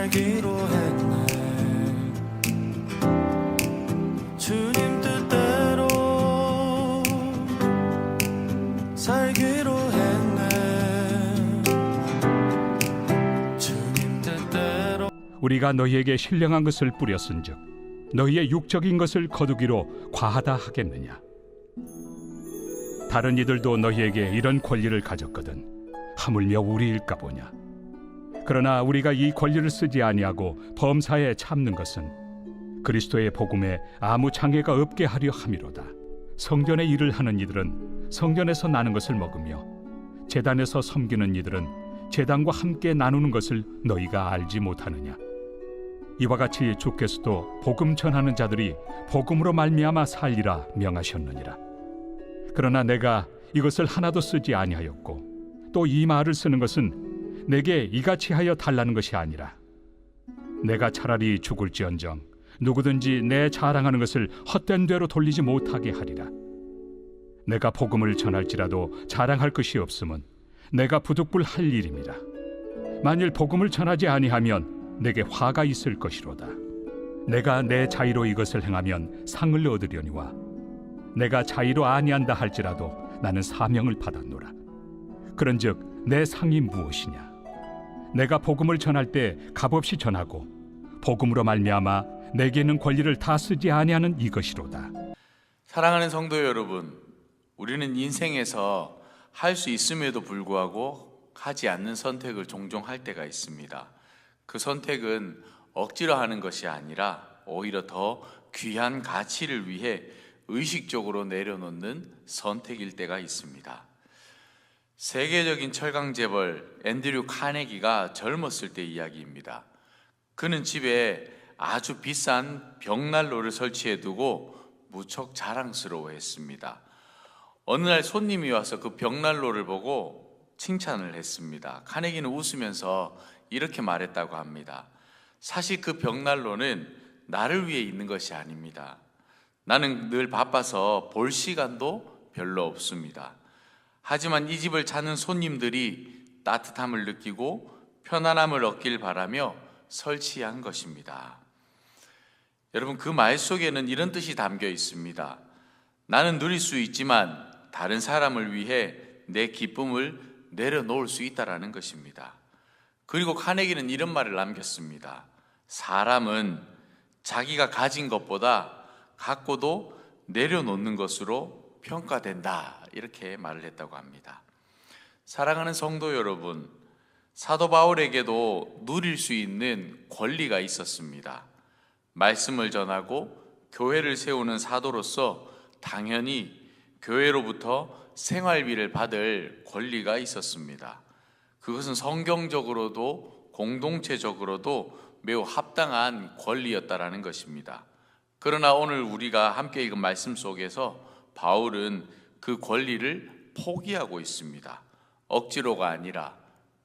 살기로 했네. 주님 뜻대로 살기로 했네. 주님 뜻대로. 우리가 너희에게 신령한 것을 뿌렸은즉 너희의 육적인 것을 거두기로 과하다 하겠느냐. 다른 이들도 너희에게 이런 권리를 가졌거든 하물며 우리일까 보냐. 그러나 우리가 이 권리를 쓰지 아니하고 범사에 참는 것은 그리스도의 복음에 아무 장애가 없게 하려 함이로다. 성전의 일을 하는 이들은 성전에서 나는 것을 먹으며 제단에서 섬기는 이들은 제단과 함께 나누는 것을 너희가 알지 못하느냐. 이와 같이 주께서도 복음 전하는 자들이 복음으로 말미암아 살리라 명하셨느니라. 그러나 내가 이것을 하나도 쓰지 아니하였고 또 이 말을 쓰는 것은 내게 이같이 하여 달라는 것이 아니라 내가 차라리 죽을지언정 누구든지 내 자랑하는 것을 헛된 대로 돌리지 못하게 하리라. 내가 복음을 전할지라도 자랑할 것이 없음은 내가 부득불할 일임이라. 만일 복음을 전하지 아니하면 내게 화가 있을 것이로다. 내가 내 자의로 이것을 행하면 상을 얻으려니와 내가 자의로 아니한다 할지라도 나는 사명을 받았노라. 그런즉 내 상이 무엇이냐? 내가 복음을 전할 때 값없이 전하고 복음으로 말미암아 내게 있는 권리를 다 쓰지 아니하는 이것이로다. 사랑하는 성도 여러분, 우리는 인생에서 할 수 있음에도 불구하고 하지 않는 선택을 종종 할 때가 있습니다. 그 선택은 억지로 하는 것이 아니라 오히려 더 귀한 가치를 위해 의식적으로 내려놓는 선택일 때가 있습니다. 세계적인 철강 재벌 앤드류 카네기가 젊었을 때 이야기입니다. 그는 집에 아주 비싼 벽난로를 설치해 두고 무척 자랑스러워했습니다. 어느 날 손님이 와서 그 벽난로를 보고 칭찬을 했습니다. 카네기는 웃으면서 이렇게 말했다고 합니다. 사실 그 벽난로는 나를 위해 있는 것이 아닙니다. 나는 늘 바빠서 볼 시간도 별로 없습니다. 하지만 이 집을 찾는 손님들이 따뜻함을 느끼고 편안함을 얻길 바라며 설치한 것입니다. 여러분, 그 말 속에는 이런 뜻이 담겨 있습니다. 나는 누릴 수 있지만 다른 사람을 위해 내 기쁨을 내려놓을 수 있다는 것입니다. 그리고 카네기는 이런 말을 남겼습니다. 사람은 자기가 가진 것보다 갖고도 내려놓는 것으로 평가된다, 이렇게 말을 했다고 합니다. 사랑하는 성도 여러분, 사도 바울에게도 누릴 수 있는 권리가 있었습니다. 말씀을 전하고 교회를 세우는 사도로서 당연히 교회로부터 생활비를 받을 권리가 있었습니다. 그것은 성경적으로도 공동체적으로도 매우 합당한 권리였다라는 것입니다. 그러나 오늘 우리가 함께 읽은 말씀 속에서 바울은 그 권리를 포기하고 있습니다. 억지로가 아니라,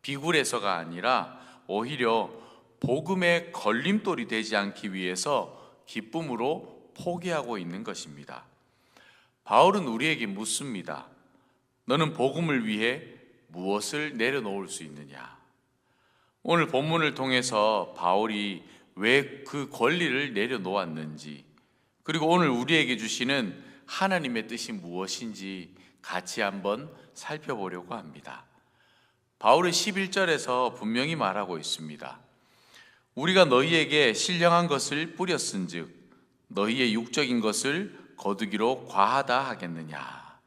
비굴해서가 아니라 오히려 복음의 걸림돌이 되지 않기 위해서 기쁨으로 포기하고 있는 것입니다. 바울은 우리에게 묻습니다. 너는 복음을 위해 무엇을 내려놓을 수 있느냐? 오늘 본문을 통해서 바울이 왜 그 권리를 내려놓았는지, 그리고 오늘 우리에게 주시는 하나님의 뜻이 무엇인지 같이 한번 살펴보려고 합니다. 바울은 11절에서 분명히 말하고 있습니다. 우리가 너희에게 신령한 것을 뿌렸은즉 너희의 육적인 것을 거두기로 과하다 하겠느냐.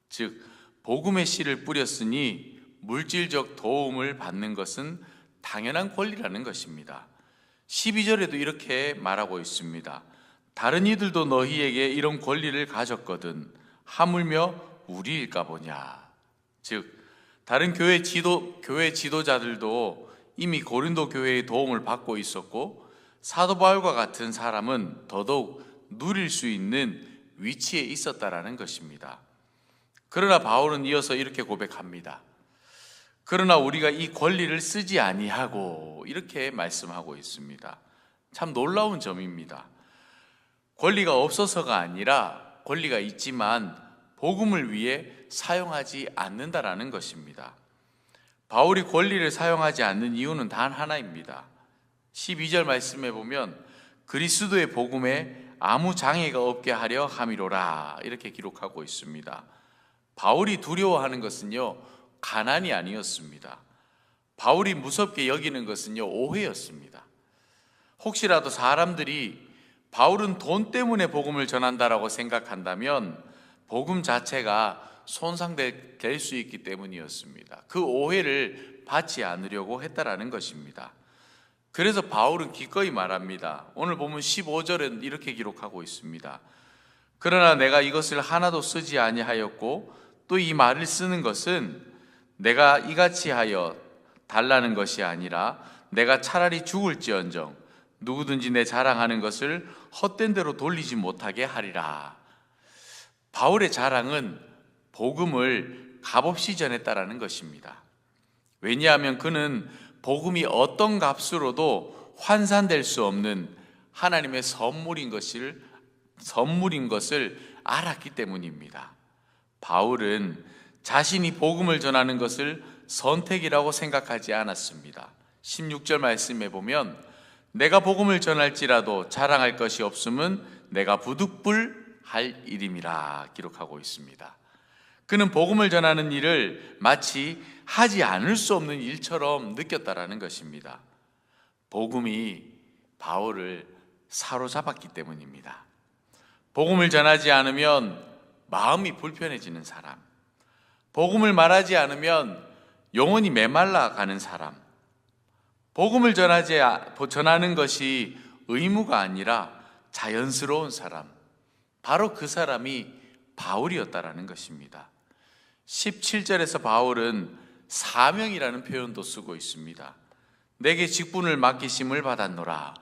즉 복음의 씨를 뿌렸으니 물질적 도움을 받는 것은 당연한 권리라는 것입니다. 12절에도 이렇게 말하고 있습니다. 다른 이들도 너희에게 이런 권리를 가졌거든 하물며 우리일까 보냐. 즉 다른 교회 지도자들도 이미 고린도 교회의 도움을 받고 있었고 사도 바울과 같은 사람은 더더욱 누릴 수 있는 위치에 있었다라는 것입니다. 그러나 바울은 이어서 이렇게 고백합니다. 그러나 우리가 이 권리를 쓰지 아니하고, 이렇게 말씀하고 있습니다. 참 놀라운 점입니다. 권리가 없어서가 아니라 권리가 있지만 복음을 위해 사용하지 않는다라는 것입니다. 바울이 권리를 사용하지 않는 이유는 단 하나입니다. 12절 말씀에 보면 그리스도의 복음에 아무 장애가 없게 하려 함이로라 이렇게 기록하고 있습니다. 바울이 두려워하는 것은요, 가난이 아니었습니다. 바울이 무섭게 여기는 것은요, 오해였습니다. 혹시라도 사람들이 바울은 돈 때문에 복음을 전한다라고 생각한다면 복음 자체가 손상될 수 있기 때문이었습니다. 그 오해를 받지 않으려고 했다라는 것입니다. 그래서 바울은 기꺼이 말합니다. 오늘 보면 15절은 이렇게 기록하고 있습니다. 그러나 내가 이것을 하나도 쓰지 아니하였고 또 이 말을 쓰는 것은 내가 이같이 하여 달라는 것이 아니라 내가 차라리 죽을지언정 누구든지 내 자랑하는 것을 헛된 대로 돌리지 못하게 하리라. 바울의 자랑은 복음을 값없이 전했다라는 것입니다. 왜냐하면 그는 복음이 어떤 값으로도 환산될 수 없는 하나님의 선물인 것을 알았기 때문입니다. 바울은 자신이 복음을 전하는 것을 선택이라고 생각하지 않았습니다. 16절 말씀에 보면 내가 복음을 전할지라도 자랑할 것이 없음은 내가 부득불할 일임이라 기록하고 있습니다. 그는 복음을 전하는 일을 마치 하지 않을 수 없는 일처럼 느꼈다라는 것입니다. 복음이 바울을 사로잡았기 때문입니다. 복음을 전하지 않으면 마음이 불편해지는 사람, 복음을 말하지 않으면 영혼이 메말라 가는 사람, 복음을 전하는 것이 의무가 아니라 자연스러운 사람, 바로 그 사람이 바울이었다라는 것입니다. 17절에서 바울은 사명이라는 표현도 쓰고 있습니다. 내게 직분을 맡기심을 받았노라.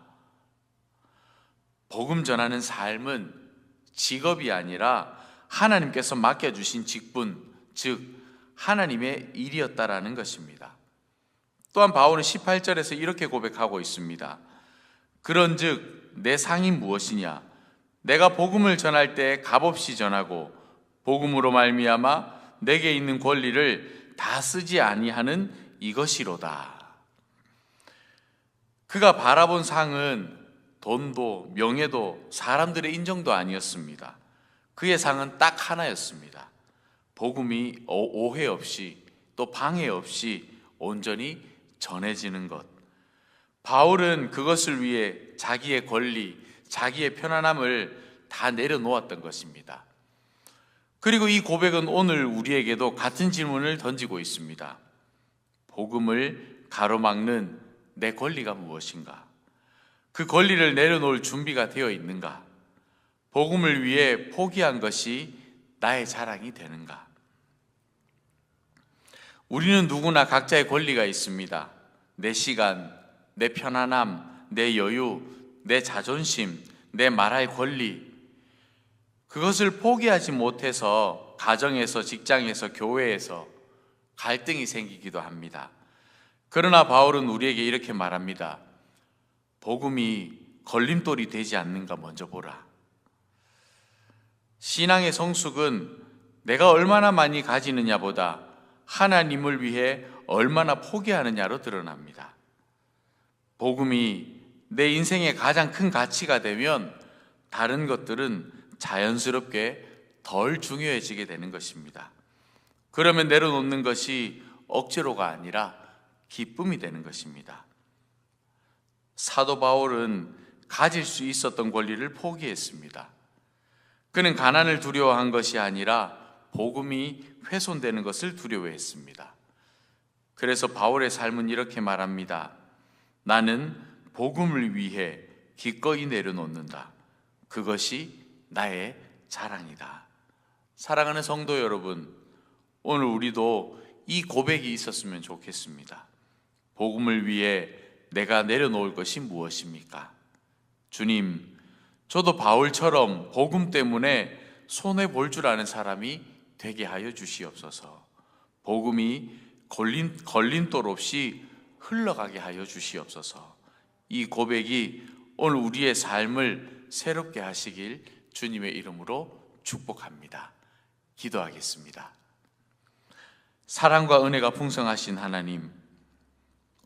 복음 전하는 삶은 직업이 아니라 하나님께서 맡겨주신 직분, 즉 하나님의 일이었다라는 것입니다. 또한 바울은 18절에서 이렇게 고백하고 있습니다. 그런즉 내 상이 무엇이냐? 내가 복음을 전할 때 값없이 전하고 복음으로 말미암아 내게 있는 권리를 다 쓰지 아니하는 이것이로다. 그가 바라본 상은 돈도 명예도 사람들의 인정도 아니었습니다. 그의 상은 딱 하나였습니다. 복음이 오해 없이 또 방해 없이 온전히 전해지는 것. 바울은 그것을 위해 자기의 권리, 자기의 편안함을 다 내려놓았던 것입니다. 그리고 이 고백은 오늘 우리에게도 같은 질문을 던지고 있습니다. 복음을 가로막는 내 권리가 무엇인가? 그 권리를 내려놓을 준비가 되어 있는가? 복음을 위해 포기한 것이 나의 자랑이 되는가? 우리는 누구나 각자의 권리가 있습니다. 내 시간, 내 편안함, 내 여유, 내 자존심, 내 말할 권리, 그것을 포기하지 못해서 가정에서, 직장에서, 교회에서 갈등이 생기기도 합니다. 그러나 바울은 우리에게 이렇게 말합니다. 복음이 걸림돌이 되지 않는가 먼저 보라. 신앙의 성숙은 내가 얼마나 많이 가지느냐보다 하나님을 위해 얼마나 포기하느냐로 드러납니다. 복음이 내 인생의 가장 큰 가치가 되면 다른 것들은 자연스럽게 덜 중요해지게 되는 것입니다. 그러면 내려놓는 것이 억지로가 아니라 기쁨이 되는 것입니다. 사도 바울은 가질 수 있었던 권리를 포기했습니다. 그는 가난을 두려워한 것이 아니라 복음이 훼손되는 것을 두려워했습니다. 그래서 바울의 삶은 이렇게 말합니다. 나는 복음을 위해 기꺼이 내려놓는다. 그것이 나의 자랑이다. 사랑하는 성도 여러분, 오늘 우리도 이 고백이 있었으면 좋겠습니다. 복음을 위해 내가 내려놓을 것이 무엇입니까? 주님, 저도 바울처럼 복음 때문에 손해볼 줄 아는 사람이 되게 하여 주시옵소서. 복음이 걸림돌 없이 흘러가게 하여 주시옵소서. 이 고백이 오늘 우리의 삶을 새롭게 하시길 주님의 이름으로 축복합니다. 기도하겠습니다. 사랑과 은혜가 풍성하신 하나님,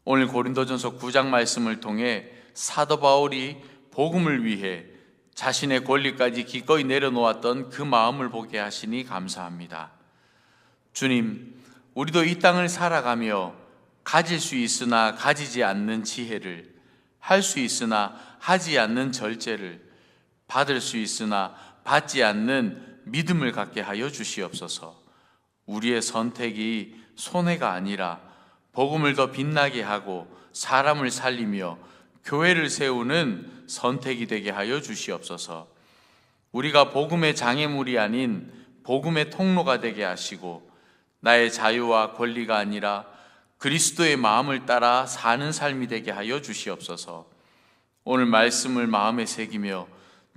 오늘 고린도전서 9장 말씀을 통해 사도 바울이 복음을 위해 자신의 권리까지 기꺼이 내려놓았던 그 마음을 보게 하시니 감사합니다. 주님, 우리도 이 땅을 살아가며 가질 수 있으나 가지지 않는 지혜를, 할 수 있으나 하지 않는 절제를, 받을 수 있으나 받지 않는 믿음을 갖게 하여 주시옵소서. 우리의 선택이 손해가 아니라 복음을 더 빛나게 하고 사람을 살리며 교회를 세우는 선택이 되게 하여 주시옵소서. 우리가 복음의 장애물이 아닌 복음의 통로가 되게 하시고 나의 자유와 권리가 아니라 그리스도의 마음을 따라 사는 삶이 되게 하여 주시옵소서. 오늘 말씀을 마음에 새기며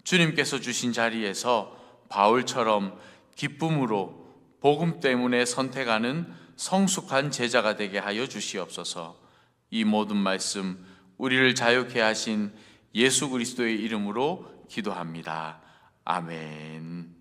주님께서 주신 자리에서 바울처럼 기쁨으로 복음 때문에 선택하는 성숙한 제자가 되게 하여 주시옵소서. 이 모든 말씀 우리를 자유케 하신 예수 그리스도의 이름으로 기도합니다. 아멘.